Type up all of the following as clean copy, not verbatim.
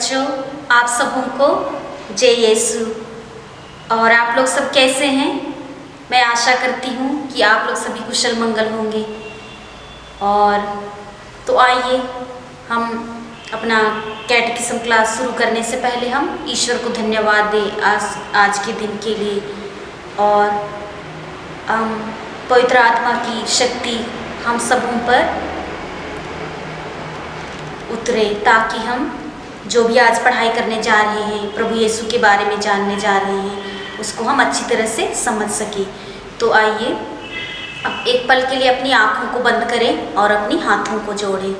बच्चों, आप सबों को जय यीशु। और आप लोग सब कैसे हैं? मैं आशा करती हूँ कि आप लोग सभी कुशल मंगल होंगे। और तो आइए हम अपना कैटेकिज्म क्लास शुरू करने से पहले हम ईश्वर को धन्यवाद दें आज के दिन के लिए। और हम पवित्र आत्मा की शक्ति हम सबों पर उतरे, ताकि हम जो भी आज पढ़ाई करने जा रहे हैं, प्रभु यीशु के बारे में जानने जा रहे हैं, उसको हम अच्छी तरह से समझ सकें। तो आइए अब एक पल के लिए अपनी आँखों को बंद करें और अपनी हाथों को जोड़ें।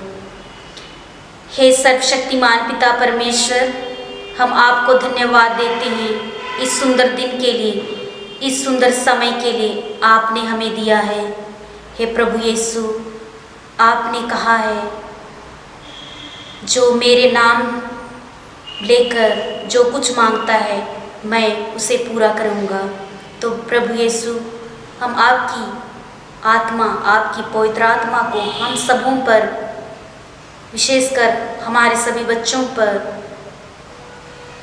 हे सर्वशक्तिमान पिता परमेश्वर, हम आपको धन्यवाद देते हैं इस सुंदर दिन के लिए, इस सुंदर समय के लिए आपने हमें दिया है। हे प्रभु यीशु, आपने कहा है जो मेरे नाम लेकर जो कुछ मांगता है मैं उसे पूरा करूँगा। तो प्रभु यीशु, हम आपकी आत्मा, आपकी पवित्र आत्मा को हम सबों पर, विशेषकर हमारे सभी बच्चों पर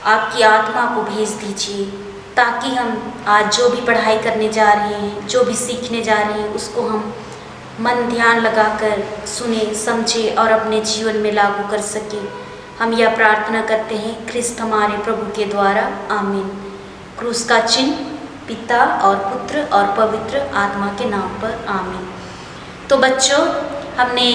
आपकी आत्मा को भेज दीजिए, ताकि हम आज जो भी पढ़ाई करने जा रहे हैं, जो भी सीखने जा रहे हैं, उसको हम मन ध्यान लगाकर सुने, समझे और अपने जीवन में लागू कर सकें। हम यह प्रार्थना करते हैं ख्रिस्त हमारे प्रभु के द्वारा, आमीन। क्रूस का चिन्ह पिता और पुत्र और पवित्र आत्मा के नाम पर, आमीन। तो बच्चों, हमने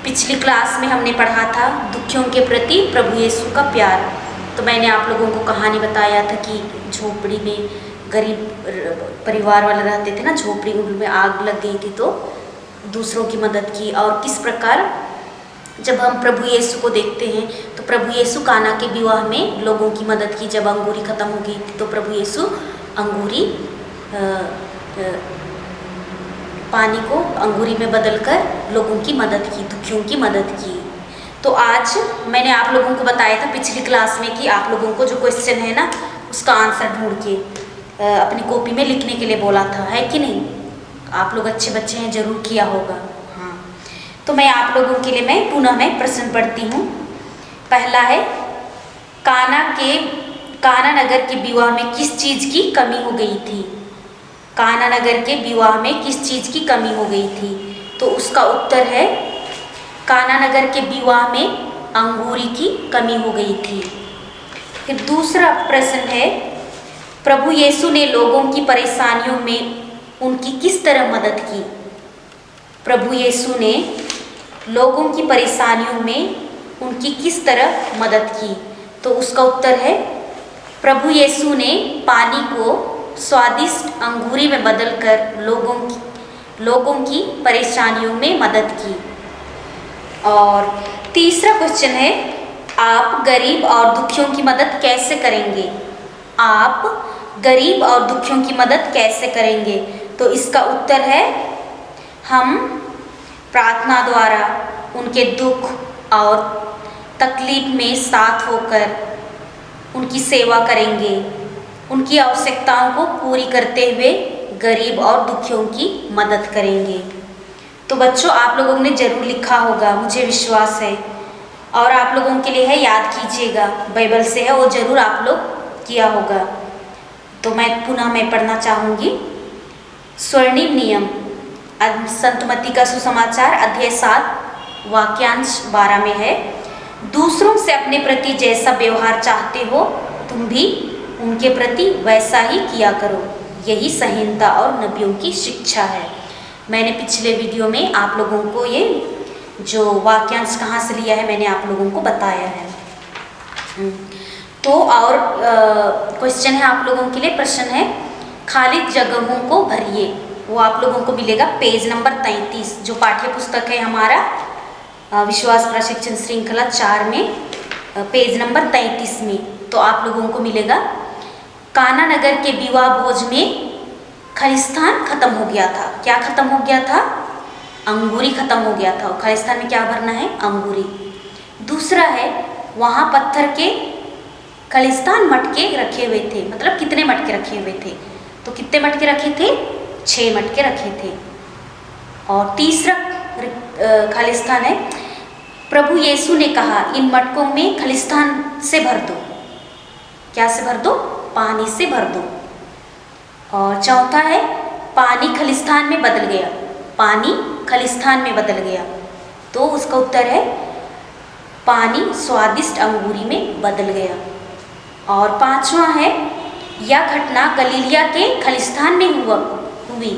पिछली क्लास में हमने पढ़ा था दुखियों के प्रति प्रभु यीशु का प्यार। तो मैंने आप लोगों को कहानी बताया था कि झोपड़ी में गरीब परिवार वाले रहते थे ना, झोपड़ी में आग लग गई थी तो दूसरों की मदद की। और किस प्रकार जब हम प्रभु यीशु को देखते हैं तो प्रभु यीशु काना के विवाह में लोगों की मदद की। जब अंगूरी ख़त्म हो गई थी तो प्रभु यीशु अंगूरी पानी को अंगूरी में बदलकर लोगों की मदद की, दुखियों की मदद की। तो आज मैंने आप लोगों को बताया था पिछली क्लास में कि आप लोगों को जो क्वेश्चन है ना, उसका आंसर ढूंढ के अपनी कॉपी में लिखने के लिए बोला था, है कि नहीं? आप लोग अच्छे बच्चे हैं, जरूर किया होगा। हाँ, तो मैं आप लोगों के लिए मैं पुनः मैं प्रश्न पढ़ती हूँ। पहला है, काना नगर के विवाह में किस चीज़ की कमी हो गई थी? काना नगर के विवाह में किस चीज़ की कमी हो गई थी? तो उसका उत्तर है काना नगर के विवाह में अंगूरी की कमी हो गई थी। फिर दूसरा प्रश्न है, प्रभु यीशु ने लोगों की परेशानियों में उनकी किस तरह मदद की? प्रभु यीशु ने लोगों की परेशानियों में उनकी किस तरह मदद की? तो उसका उत्तर है प्रभु यीशु ने पानी को स्वादिष्ट अंगूरी में बदलकर लोगों की परेशानियों में मदद की। और तीसरा क्वेश्चन है, आप गरीब और दुखियों की मदद कैसे करेंगे? आप गरीब और दुखियों की मदद कैसे करेंगे? तो इसका उत्तर है हम प्रार्थना द्वारा उनके दुख और तकलीफ में साथ होकर उनकी सेवा करेंगे, उनकी आवश्यकताओं को पूरी करते हुए गरीब और दुखियों की मदद करेंगे। तो बच्चों, आप लोगों ने जरूर लिखा होगा, मुझे विश्वास है। और आप लोगों के लिए है, याद कीजिएगा, बाइबल से है, वो जरूर आप लोग किया होगा। तो मैं पुनः पढ़ना चाहूँगी। स्वर्णिम नियम, संत मत्ती का सुसमाचार अध्याय 7 वाक्यांश 12 में है, दूसरों से अपने प्रति जैसा व्यवहार चाहते हो तुम भी उनके प्रति वैसा ही किया करो, यही संहिता और नबियों की शिक्षा है। मैंने पिछले वीडियो में आप लोगों को ये जो वाक्यांश कहाँ से लिया है मैंने आप लोगों को बताया है। तो और क्वेश्चन है आप लोगों के लिए, प्रश्न है, खाली जगहों को भरिए। वो आप लोगों को मिलेगा पेज नंबर 33, जो पाठ्य पुस्तक है हमारा विश्वास प्रशिक्षण श्रृंखला 4 में पेज नंबर 33 में। तो आप लोगों को मिलेगा, काना नगर के विवाह भोज में खलिस्तान खत्म हो गया था। क्या खत्म हो गया था? अंगूरी खत्म हो गया था। खलिस्तान में क्या भरना है? अंगूरी। दूसरा है, वहाँ पत्थर के खलिस्तान मटके रखे हुए थे। मतलब कितने मटके रखे हुए थे? तो कितने मटके रखे थे? 6 मटके रखे थे। और तीसरा खालिस्तान है, प्रभु यीशु ने कहा इन मटकों में खलिस्तान से भर दो। क्या से भर दो? पानी से भर दो। और चौथा है पानी खलिस्तान में बदल गया। पानी खलिस्तान में बदल गया। तो उसका उत्तर है पानी स्वादिष्ट अंगूरी में बदल गया। और पांचवा है यह घटना गलीलिया के खलिस्तान में हुई।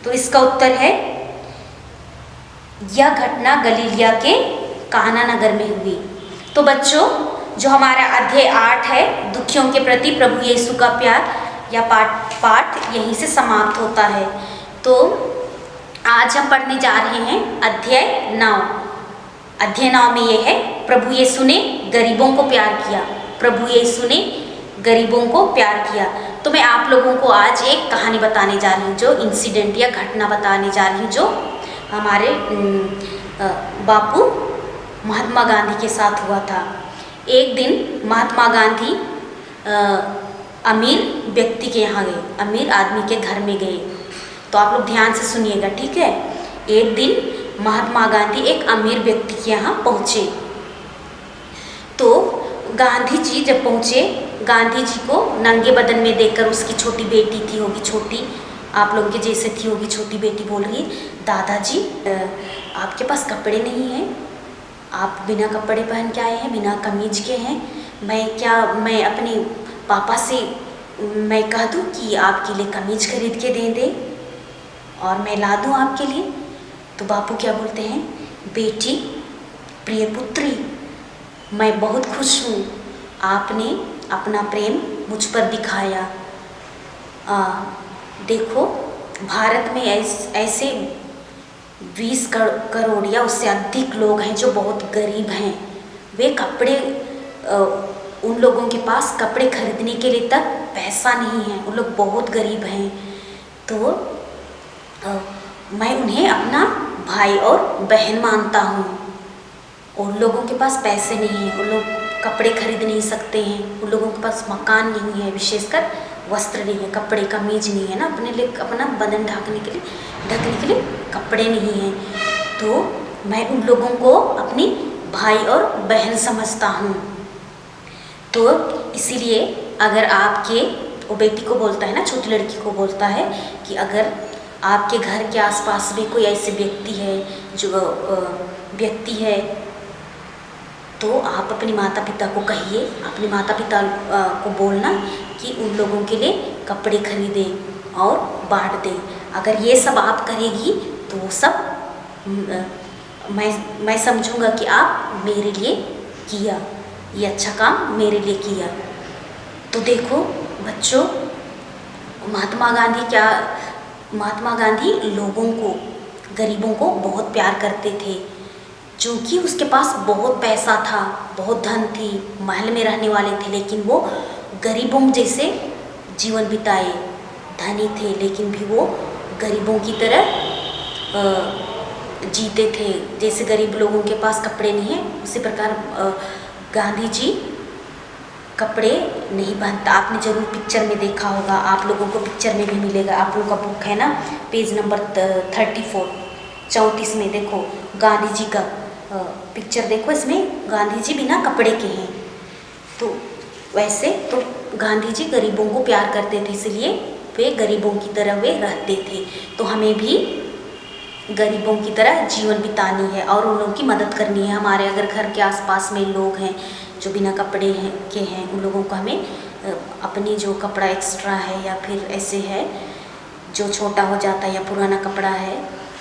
तो इसका उत्तर है यह घटना गलीलिया के काना नगर में हुई। तो बच्चों, जो हमारा अध्याय 8 है दुखियों के प्रति प्रभु यीशु का प्यार, यह पाठ यहीं से समाप्त होता है। तो आज हम पढ़ने जा रहे हैं अध्याय 9। अध्याय 9 में यह है प्रभु यीशु ने गरीबों को प्यार किया। प्रभु यीशु ने गरीबों को प्यार किया। तो मैं आप लोगों को आज एक कहानी बताने जा रही हूँ, जो इंसिडेंट या घटना बताने जा रही हूँ जो हमारे बापू महात्मा गांधी के साथ हुआ था। एक दिन महात्मा गांधी अमीर व्यक्ति के यहाँ गए, अमीर आदमी के घर में गए। तो आप लोग ध्यान से सुनिएगा, ठीक है। एक दिन महात्मा गांधी एक अमीर व्यक्ति के यहाँ पहुँचे। तो गांधी जी जब पहुँचे, गांधी जी को नंगे बदन में देखकर उसकी छोटी बेटी थी, होगी छोटी, आप लोगों के जैसे थी होगी, छोटी बेटी बोल रही है, दादाजी आपके पास कपड़े नहीं हैं, आप बिना कपड़े पहन के आए हैं, बिना कमीज के हैं। मैं अपने पापा से मैं कह दूँ कि आपके लिए कमीज खरीद के दे और मैं ला दूँ आपके लिए। तो बापू क्या बोलते हैं, बेटी, प्रिय पुत्री, मैं बहुत खुश हूँ, आपने अपना प्रेम मुझ पर दिखाया। देखो, भारत में ऐसे 20 करोड़ या उससे अधिक लोग हैं जो बहुत गरीब हैं। वे कपड़े, उन लोगों के पास कपड़े खरीदने के लिए तक पैसा नहीं है, उन लोग बहुत गरीब हैं। तो मैं उन्हें अपना भाई और बहन मानता हूँ। उन लोगों के पास पैसे नहीं हैं, उन लोग कपड़े खरीद नहीं सकते हैं, उन लोगों के पास मकान नहीं है, विशेषकर वस्त्र नहीं है, कपड़े कमीज नहीं है ना, अपने लिए अपना बदन ढकने के लिए कपड़े नहीं हैं। तो मैं उन लोगों को अपनी भाई और बहन समझता हूँ। तो इसीलिए अगर आपके, वो बेटी को बोलता है ना, छोटी लड़की को बोलता है कि अगर आपके घर के आसपास भी कोई ऐसे व्यक्ति है तो आप अपने माता पिता को कहिए, अपने माता पिता को बोलना कि उन लोगों के लिए कपड़े खरीदें और बांट दें। अगर ये सब आप करेगी तो वो सब मैं समझूंगा कि आप मेरे लिए किया, ये अच्छा काम मेरे लिए किया। तो देखो बच्चों, महात्मा गांधी लोगों को, गरीबों को बहुत प्यार करते थे। क्योंकि उसके पास बहुत पैसा था, बहुत धन थी, महल में रहने वाले थे, लेकिन वो गरीबों जैसे जीवन बिताए। धनी थे लेकिन भी वो गरीबों की तरह जीते थे। जैसे गरीब लोगों के पास कपड़े नहीं हैं, उसी प्रकार गांधी जी कपड़े नहीं पहनता। आपने जरूर पिक्चर में देखा होगा, आप लोगों को पिक्चर में भी मिलेगा। आप लोगों का बुक है ना, पेज नंबर 34 में देखो गांधी जी का पिक्चर देखो, इसमें गांधी जी बिना कपड़े के हैं। तो वैसे तो गांधी जी गरीबों को प्यार करते थे, इसलिए वे गरीबों की तरह वे रहते थे। तो हमें भी गरीबों की तरह जीवन बितानी है और उन लोगों की मदद करनी है। हमारे अगर घर के आसपास में लोग हैं जो बिना कपड़े के हैं, उन लोगों को हमें अपनी जो कपड़ा एक्स्ट्रा है या फिर ऐसे है जो छोटा हो जाता है या पुराना कपड़ा है,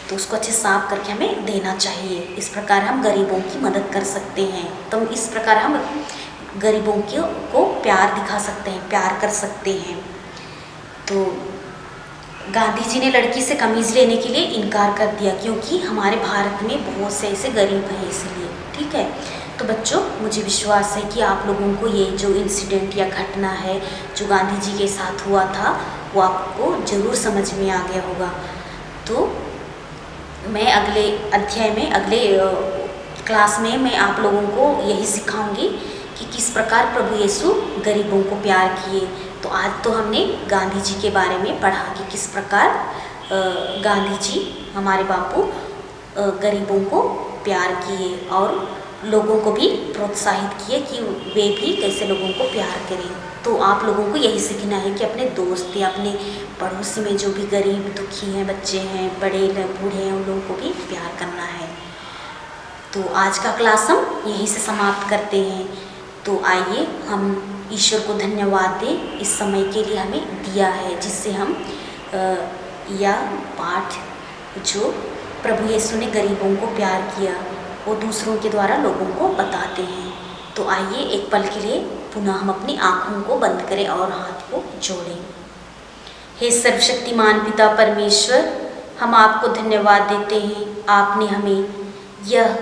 तो उसको अच्छे साफ करके हमें देना चाहिए। इस प्रकार हम गरीबों की मदद कर सकते हैं। तो इस प्रकार हम गरीबों को प्यार दिखा सकते हैं, प्यार कर सकते हैं। तो गांधी जी ने लड़की से कमीज़ लेने के लिए इनकार कर दिया, क्योंकि हमारे भारत में बहुत से ऐसे गरीब हैं, इसलिए। ठीक है। तो बच्चों, मुझे विश्वास है कि आप लोगों को ये जो इंसिडेंट या घटना है जो गांधी जी के साथ हुआ था, वो आपको ज़रूर समझ में आ गया होगा। तो मैं अगले अध्याय में, अगले क्लास में मैं आप लोगों को यही सिखाऊंगी कि किस प्रकार प्रभु यीशु गरीबों को प्यार किए। तो आज तो हमने गांधी जी के बारे में पढ़ा कि किस प्रकार गांधी जी, हमारे बापू, गरीबों को प्यार किए और लोगों को भी प्रोत्साहित किए कि वे भी कैसे लोगों को प्यार करें। तो आप लोगों को यही सीखना है कि अपने दोस्त या अपने पड़ोसी में जो भी गरीब दुखी हैं, बच्चे हैं, बड़े बूढ़े हैं, उन लोगों को भी प्यार करना है। तो आज का क्लास हम यहीं से समाप्त करते हैं। तो आइए हम ईश्वर को धन्यवाद दें इस समय के लिए हमें दिया है, जिससे हम यह पाठ जो प्रभु यीशु ने गरीबों को प्यार किया वो दूसरों के द्वारा लोगों को बताते हैं। तो आइए एक पल के लिए पुनः हम अपनी आँखों को बंद करें और हाथ को जोड़ें। हे सर्वशक्तिमान पिता परमेश्वर, हम आपको धन्यवाद देते हैं। आपने हमें यह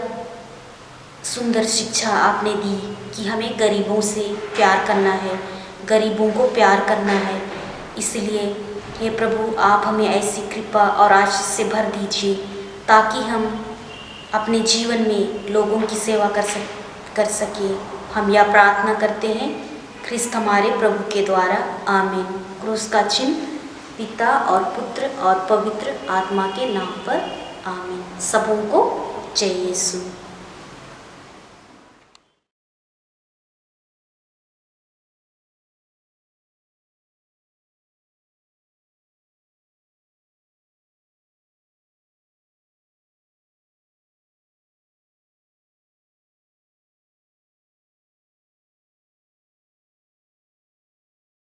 सुंदर शिक्षा आपने दी कि हमें गरीबों से प्यार करना है, गरीबों को प्यार करना है। इसलिए हे प्रभु, आप हमें ऐसी कृपा और आशीष से भर दीजिए ताकि हम अपने जीवन में लोगों की सेवा कर सके। हम यह प्रार्थना करते हैं ख्रिस्त हमारे प्रभु के द्वारा, आमीन। क्रूस का चिन्ह पिता और पुत्र और पवित्र आत्मा के नाम पर, आमीन। सबों को जय यीशु।